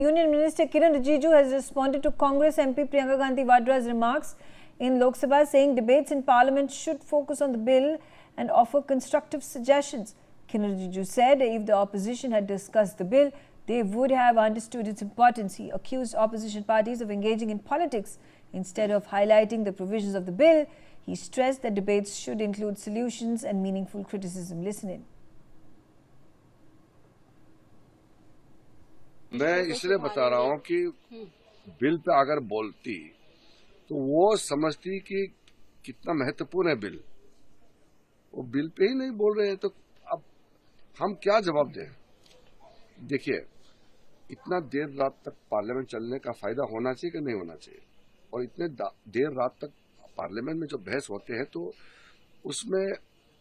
Union Minister Kiran Rijiju has responded to Congress MP Priyanka Gandhi Vadra's remarks in Lok Sabha, saying debates in Parliament should focus on the bill and offer constructive suggestions. Kiran Rijiju said if the opposition had discussed the bill, they would have understood its importance. He accused opposition parties of engaging in politics instead of highlighting the provisions of the bill. He stressed that debates should include solutions and meaningful criticism. Listen in. मैं इसलिए बता रहा हूं कि bill pay अगर बोलती तो वो समझती कि कितना महत्वपूर्ण है बिल। वो बिल पे ही नहीं बोल रहे हैं तो अब हम क्या जवाब दें। देखिए, इतना देर रात तक पार्लियामेंट चलने का फायदा होना चाहिए कि नहीं होना चाहिए, और इतने देर रात तक पार्लियामेंट में जो बहस होते हैं तो उसमें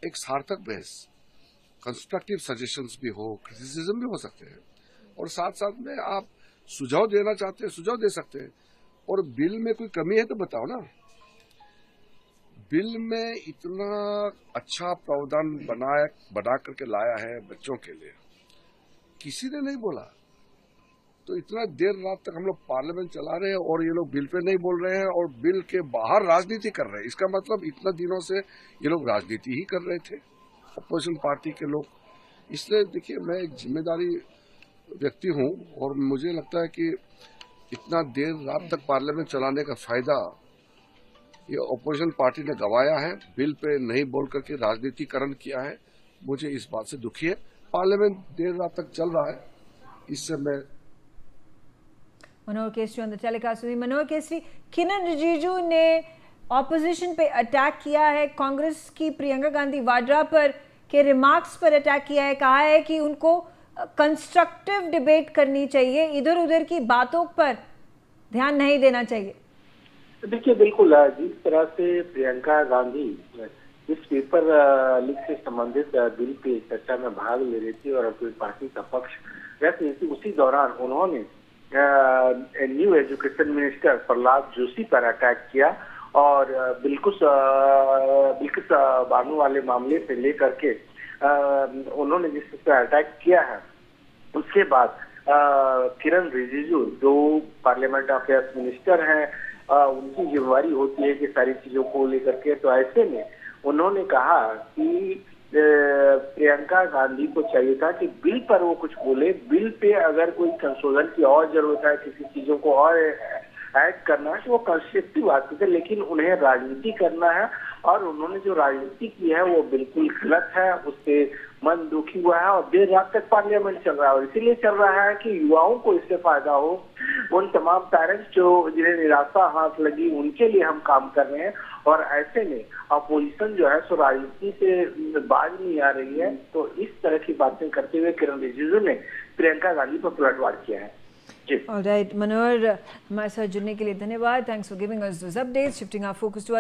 एक सार्थक बहस, कंस्ट्रक्टिव सजेशंस भी हो, क्रिटिसिज्म भी हो सकते हैं, और साथ साथ में आप सुझाव देना चाहते हैं सुझाव दे सकते हैं। और बिल में कोई कमी है तो बताओ ना। बिल में इतना अच्छा प्रावधान बना करके लाया है बच्चों के लिए, किसी ने नहीं बोला। तो इतना देर रात तक हम लोग पार्लियामेंट चला रहे हैं और ये लोग बिल पे नहीं बोल रहे हैं और बिल के बाहर राजनीति कर रहे हैं। इसका मतलब इतना दिनों से ये लोग राजनीति ही कर रहे थे, अपोजिशन पार्टी के लोग। इसलिए देखिए, मैं एक जिम्मेदारी व्यक्ति हूं और मुझे लगता है कि इतना देर रात तक पार्लियामेंट चलाने का फायदा ये अपोजिशन पार्टी ने गंवाया है। बिल पे नहीं बोल करके राजनीतिकरण किया है। मुझे इस बात से दुखी है। पार्लियामेंट देर रात तक चल रहा है, इससे मैं मनोहर केसरी ऑन द टेलीकास्ट। मनोहर केसरी, किरण रिजिजू ने ऑपोजिशन पे अटैक किया है, कांग्रेस की प्रियंका गांधी वाड्रा पर के रिमार्क्स पर अटैक किया है, कहा है कि उनको कंस्ट्रक्टिव डिबेट करनी चाहिए, इधर उधर की बातों पर ध्यान नहीं देना चाहिए। देखिए, बिल्कुल जिस तरह से प्रियंका गांधी इस पेपर लीक से संबंधित बिल पे चर्चा में भाग ले रही थी और अपनी पार्टी का पक्ष रख रही थी, उसी दौरान उन्होंने new education minister Prahlad Joshi पर अटैक किया और बिल्कुल बानू वाले मामले से लेकर के उन्होंने जिस पर अटैक किया है, उसके बाद किरण रिजिजू जो पार्लियामेंट अफेयर्स मिनिस्टर हैं, उनकी जिम्मेवारी होती है कि सारी चीजों को लेकर के, तो ऐसे में उन्होंने कहा कि प्रियंका गांधी को चाहिए था कि बिल पर वो कुछ बोले। बिल पे अगर कोई संशोधन की और जरूरत है, किसी चीजों को और ऐड करना है तो वो कंस्ट्रक्टिव बात करते, लेकिन उन्हें राजनीति करना है और उन्होंने जो राजनीति की है वो बिल्कुल गलत है। उससे मन दुखी हुआ है और देर रात तक पार्लियामेंट चल रहा है और इसीलिए चल रहा है कि युवाओं को इससे फायदा हो। उन तमाम पेरेंट्स जो जिन्हें निराशा हाथ लगी, उनके लिए हम काम कर रहे हैं और ऐसे में अपोजिशन जो है सो राजनीति से बाज नहीं आ रही है। तो इस तरह की बातें करते हुए किरण रिजिजू ने प्रियंका गांधी पर पलटवार किया है। All right, Manohar, हमारे साथ जुड़ने के लिए धन्यवाद। Thanks for giving us those updates. Shifting our focus to